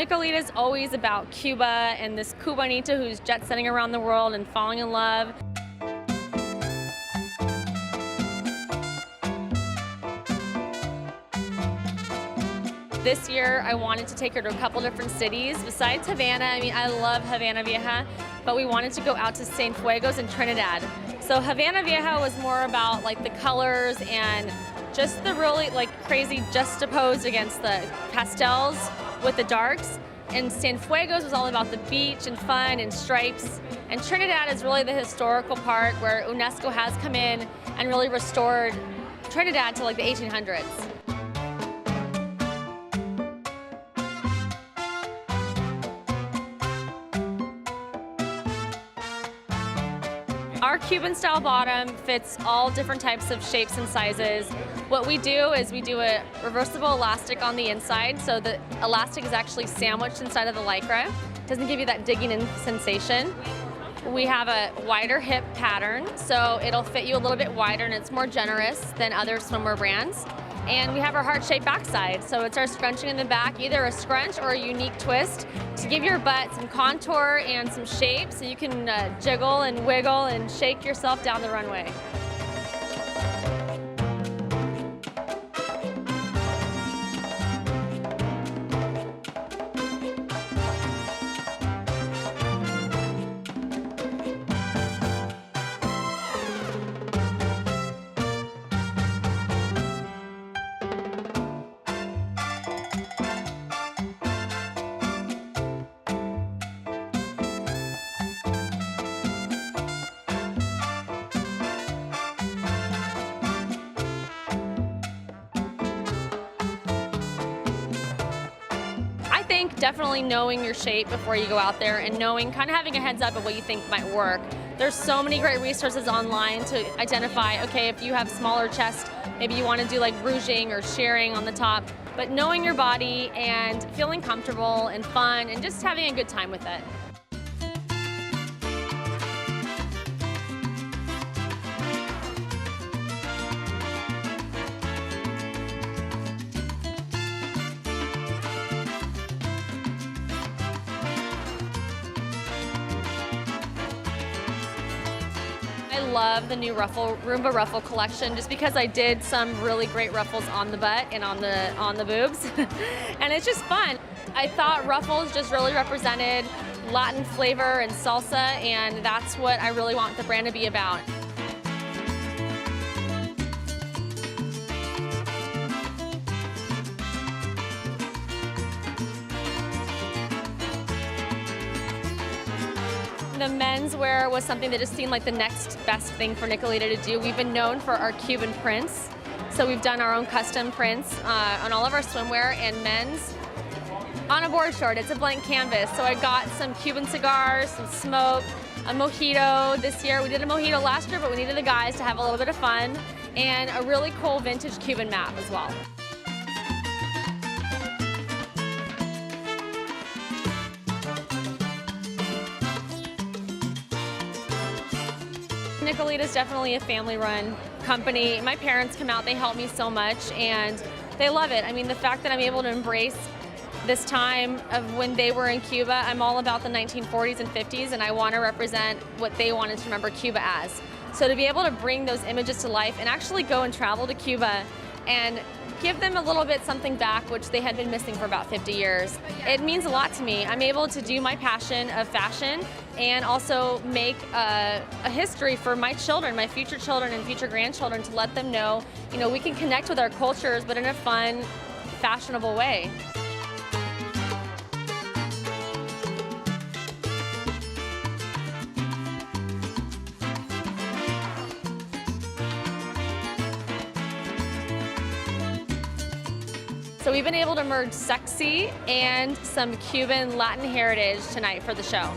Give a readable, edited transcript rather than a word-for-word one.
Nicolita is always about Cuba and this Cubanita who's jet setting around the world and falling in love. This year, I wanted to take her to a couple different cities. Besides Havana, I mean, I love Havana Vieja, but we wanted to go out to Cienfuegos in Trinidad. So Havana Vieja was more about like the colors and just the really like crazy juxtaposed against the pastels with the darks. And Cienfuegos was all about the beach and fun and stripes. And Trinidad is really the historical part where UNESCO has come in and really restored Trinidad to like the 1800s. Our Cuban style bottom fits all different types of shapes and sizes. What we do is we do a reversible elastic on the inside, so the elastic is actually sandwiched inside of the Lycra. Doesn't give you that digging in sensation. We have a wider hip pattern, so it'll fit you a little bit wider and it's more generous than other swimwear brands. And we have our heart-shaped backside, so it's our scrunching in the back, either a scrunch or a unique twist to give your butt some contour and some shape so you can jiggle and wiggle and shake yourself down the runway. I think definitely knowing your shape before you go out there and knowing, kind of having a heads up of what you think might work. There's so many great resources online to identify, okay, if you have smaller chest, maybe you want to do like rouging or shearing on the top, but knowing your body and feeling comfortable and fun and just having a good time with it. I love the new Roomba ruffle collection just because I did some really great ruffles on the butt and on the boobs and it's just fun. I thought ruffles just really represented Latin flavor and salsa, and that's what I really want the brand to be about. The menswear was something that just seemed like the next best thing for Nicolita to do. We've been known for our Cuban prints, so we've done our own custom prints on all of our swimwear and men's. On a board short, it's a blank canvas, so I got some Cuban cigars, some smoke, a mojito this year. We did a mojito last year, but we needed the guys to have a little bit of fun, and a really cool vintage Cuban map as well. Nicolita is definitely a family-run company. My parents come out, they help me so much, and they love it. I mean, the fact that I'm able to embrace this time of when they were in Cuba, I'm all about the 1940s and 50s, and I want to represent what they wanted to remember Cuba as. So to be able to bring those images to life and actually go and travel to Cuba and give them a little bit something back, which they had been missing for about 50 years. It means a lot to me. I'm able to do my passion of fashion and also make a history for my children, my future children and future grandchildren, to let them know, you know, we can connect with our cultures, but in a fun, fashionable way. So we've been able to merge sexy and some Cuban Latin heritage tonight for the show.